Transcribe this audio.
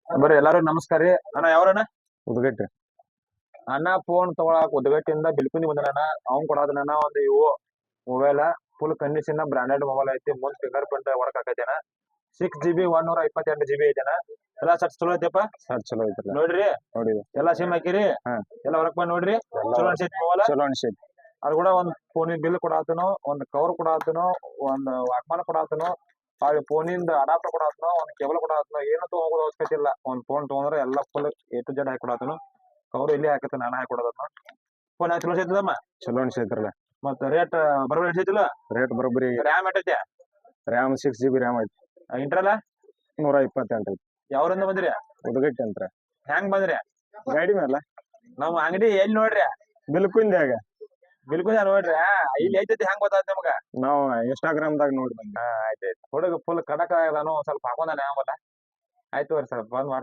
ಬರ್ರಿ ಎಲ್ಲಾರು ನಮಸ್ಕಾರ ರೀ. ಅಣ್ಣ ಯಾವ್ರಣ್ಣ? ಉದ್ಗಟ್ಟಿ ಅಣ್ಣ ಫೋನ್ ತಗೊಳಕ್ ಉದ್ಗಟ್ಟಿಂದ ಬಿಲ್ಕುನಿ ಬಂದಣ್ಣ. ಅವ್ನ್ ಕೊಡೋದಣ್ಣ ಒಂದು ಇವು mobile full condition branded mobile ಐತಿ. ಮುಂದ್ ಫಿಂಗರ್ ಪ್ರಿಂಟ್ ವರ್ಕ್ ಆಕೈತೆನ. 6GB 128GB ಐತೆನ. ಎಲ್ಲಾ ಸಟ್ ಚಲೋ ಐತೆಪ್ಪ. ಸರ್ ಚಲೋ ಐತ್ರಲ್ಲ ನೋಡ್ರಿ ನೋಡಿ. ಎಲ್ಲಾ ಸಿಮ್ ಹಾಕಿರಿ. ಹಾ ಎಲ್ಲ ವರ್ಕ್ ಮಾಡಿ ನೋಡ್ರಿ. ಚಲೋ ಅನ್ಸೈತಿ ಮೊಬೈಲ್. ಚಲೋ ಅನ್ಸೈತಿ. ಅದು ಕೂಡ ಒಂದ್ ಫೋನಿನ ಬಿಲ್ ಕೊಡಾತನು, ಒಂದ್ ಕವರ್ ಕೊಡಾತನು, ಒಂದ್ ವಾಕ್ಮಾನ್ ಕೊಡಾತನು, ಫೋನಿಂದ ಅಡಾಪ್ಟರ್ ಕೊಡಾತನು, ಒಂದ್ ಕೇಬಲ್ ಕೊಡಾತನು. ಏನು ತಗೋಗೋದು ಅವಶ್ಯಕತೆ ಇಲ್ಲ. ಒಂದ್ ಫೋನ್ ತಗೊಂಡ್ರೆ ಎಲ್ಲ ಫುಲ್ A to Z ಹಾಕಿ ಕೊಡಾತನು. ಕವರ್ ಇಲ್ಲಿ ಹಾಕತ್ತ ನಾನು ಹಾಕಿ ಕೊಡೋದನ್ನ. ಫೋನ್ ಚಲೋ ಅನ್ಸೈತದಮ್ಮ. ಚಲೋ ಅನ್ಸೈತ್ರಲ್ಲ. ಮತ್ತ ರೇಟ್ ಬರೋಬ್ಬರಿ ಅನ್ಸೈತಿಲ್ಲ. ರೇಟ್ ಬರೋಬ್ಬರಿ. ರ್ಯಾಮ್ ಎಷ್ಟೈತೆ? ರ್ಯಾಮ್ 6GB ರ್ಯಾಮ್ ಐತಿ. ಇಂಟ್ರಲ್ಲ 128 ಐತಿ. ಯಾವ್ರಿಂದ ಬಂದ್ರಿ? ಉದ್ಗಟ್ಟಿ ಅಂತ. ಹೆಂಗ್ ಬಂದ್ರಿ? ಗಾಡಿ ಮೇಲೆ ನಮ್ ಅಂಗಡಿ ಎಲ್ಲಿ ನೋಡ್ರಿ? ಬಿಲ್ಕುಂದ್ಯಾಗ. ಬಿಲ್ಕುಲ್ ನೋಡ್ರಿ. ಇಲ್ಲಿ ಐತೈತಿ ಹೆಂಗ್ ಗೊತ್ತಾಯ್ತು ನಿಮ್ಗ? ನಾವು ಇನ್ಸ್ಟಾಗ್ರಾಮ್ದಾಗ ನೋಡಿ ಬಂದ್ವಿ. ಆಯ್ತಾಯ್ತು. ಹುಡುಗ ಫುಲ್ ಕಡಕ ಅದಾನು, ಸ್ವಲ್ಪ ಹಾಕೊಂಡಾನೆ ಆಮೇಲೆ. ಆಯ್ತು ಬರ್ರಿ ಸರ್ ಬಂದ್ ಮಾಡ್ರಿ.